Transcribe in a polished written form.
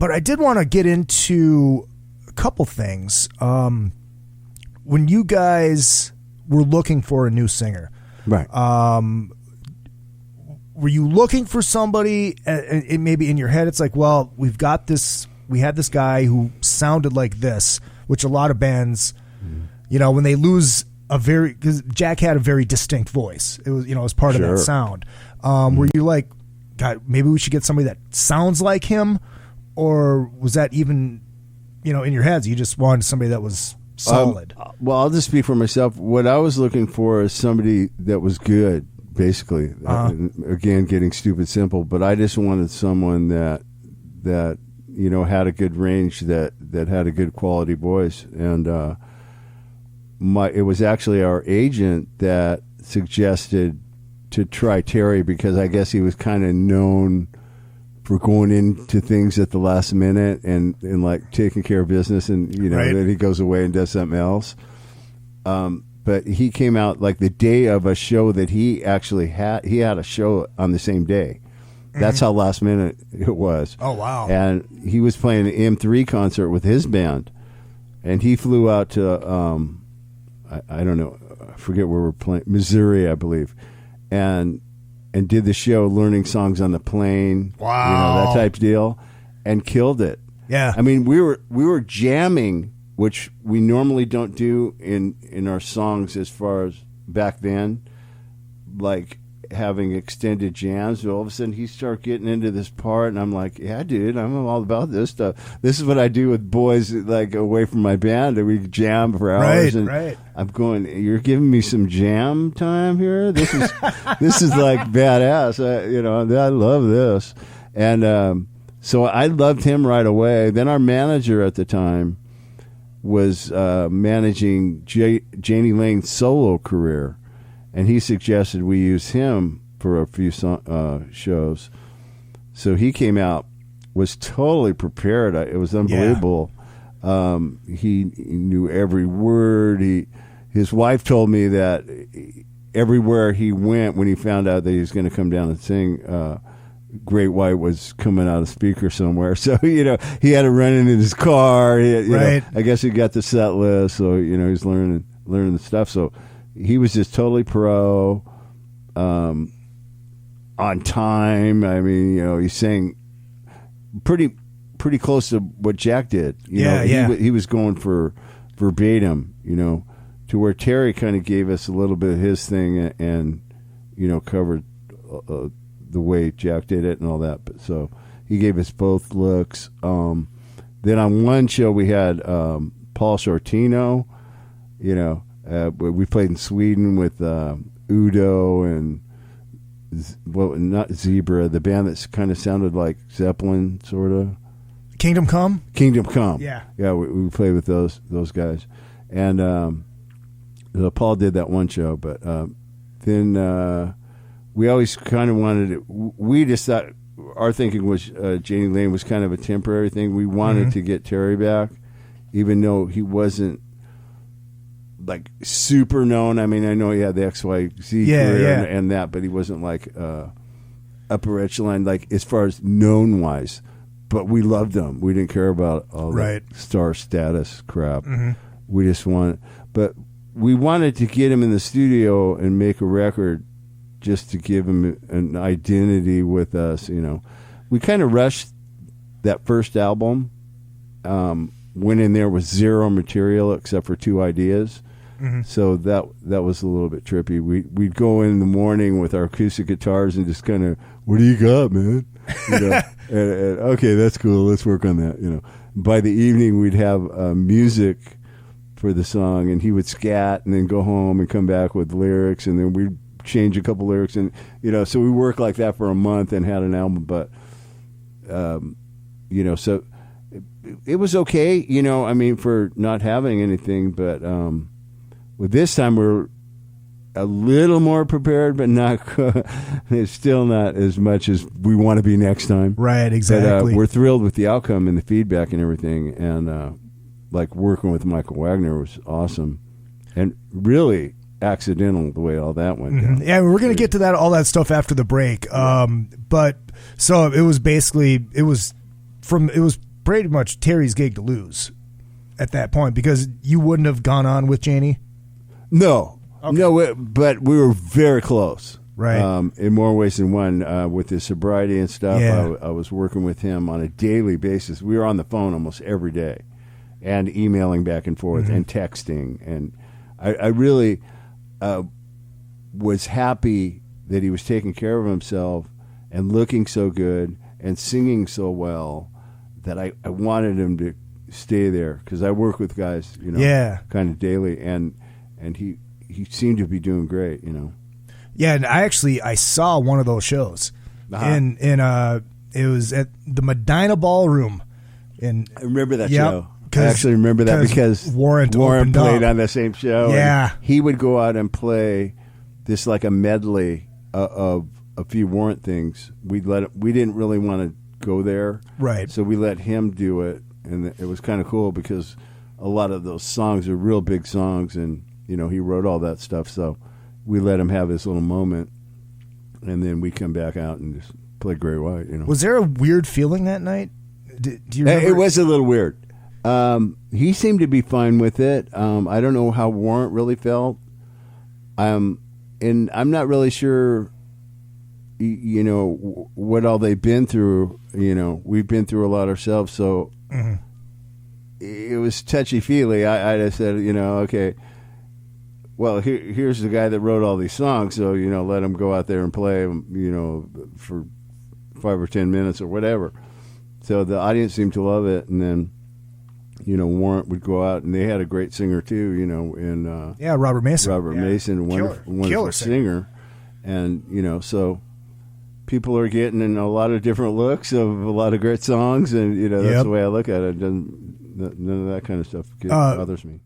But I did want to get into a couple things. When you guys were looking for a new singer, right? Were you looking for somebody? Maybe in your head, it's like, well, we had this guy who sounded like this, which a lot of bands, when they lose because Jack had a very distinct voice. It was, as part of that sound. Were you like, God, maybe we should get somebody that sounds like him, or was that even, in your heads, you just wanted somebody that was solid? Well, I'll just speak for myself. What I was looking for is somebody that was good, basically. Again, getting stupid simple, but I just wanted someone that had a good range, that had a good quality voice. And it was actually our agent that suggested to try Terry, because I guess he was kind of known for going into things at the last minute and like taking care of business, and then he goes away and does something else. But he came out like the day of a show that he actually had. He had a show on the same day. That's how last minute it was. Oh, wow. And he was playing an M3 concert with his band, and he flew out to I don't know, I forget where we're playing, Missouri, I believe, and did the show, learning songs on the plane. Wow. That type of deal, and killed it. Yeah. I mean, we were jamming, which we normally don't do in our songs as far as back then, like having extended jams. But all of a sudden he started getting into this part, and I'm like, yeah, dude, I'm all about this stuff. This is what I do with boys, like, away from my band, and we jam for hours. Right. I'm going, you're giving me some jam time here? This is this is like badass. I love this. And so I loved him right away. Then our manager at the time was managing Jani Lane's solo career, and he suggested we use him for a few shows. So he came out, was totally prepared. It was unbelievable. Yeah. He knew every word. His wife told me that everywhere he went, when he found out that he was going to come down and sing, Great White was coming out of speaker somewhere. So, he had to run in his car. I guess he got the set list. So, he's learning the stuff. So he was just totally pro, on time. I mean, he sang pretty close to what Jack did. He was going for verbatim, to where Terry kind of gave us a little bit of his thing and covered the way Jack did it and all that. But so he gave us both looks. Then on one show we had Paul Sortino. We played in Sweden with Udo and not Zebra, the band that kind of sounded like Zeppelin, sort of. Kingdom Come. Yeah. We played with those guys, and Paul did that one show, but then we always kind of wanted it. We just thought our thinking was Jani Lane was kind of a temporary thing. We wanted to get Terry back, even though he wasn't like super known. I mean, I know he had the XYZ career and that, but he wasn't like upper echelon, like as far as known wise. But we loved him. We didn't care about all that star status crap. We just but we wanted to get him in the studio and make a record just to give him an identity with us. We kind of rushed that first album. Went in there with zero material except for 2 ideas. So that was a little bit trippy. We'd go in the morning with our acoustic guitars and just kind of, what do you got, man? And, okay, that's cool. Let's work on that. By the evening, we'd have music for the song, and he would scat and then go home and come back with lyrics, and then we'd change a couple lyrics, and so we worked like that for a month and had an album. But so it was okay, I mean, for not having anything. But with this time we're a little more prepared, but not it's still not as much as we want to be next time. Right, exactly. But, we're thrilled with the outcome and the feedback and everything, and like working with Michael Wagner was awesome, and really accidental the way all that went down. Yeah, we're going to get to all that stuff after the break. But so it was basically, it was pretty much Terry's gig to lose at that point because you wouldn't have gone on with Jani. No, Okay. no, but we were very close. Right. In more ways than one, with his sobriety and stuff. Yeah. I was working with him on a daily basis. We were on the phone almost every day, and emailing back and forth and texting. And I really was happy that he was taking care of himself and looking so good and singing so well that I wanted him to stay there because I work with guys, kind of daily, and he seemed to be doing great, Yeah, and I saw one of those shows, and it was at the Medina Ballroom, and I remember that yep, show. I actually remember that because Warrant played up on the same show. Yeah, and he would go out and play this like a medley of a few Warrant things. We didn't really want to go there, right? So we let him do it, and it was kind of cool because a lot of those songs are real big songs, and he wrote all that stuff. So we let him have his little moment, and then we come back out and just play Great White. Was there a weird feeling that night? Do you remember? It was a little weird. He seemed to be fine with it. I don't know how Warrant really felt. And I'm not really sure, what all they've been through. We've been through a lot ourselves, so it was touchy-feely. I just said, okay, well, here's the guy that wrote all these songs, so, let him go out there and play, for 5 or 10 minutes or whatever. So the audience seemed to love it, and then, Warrant would go out, and they had a great singer too, in Robert Mason. Robert Mason, a wonderful singer. And, so people are getting in a lot of different looks of a lot of great songs, and, that's the way I look at it. None of that kind of stuff bothers me.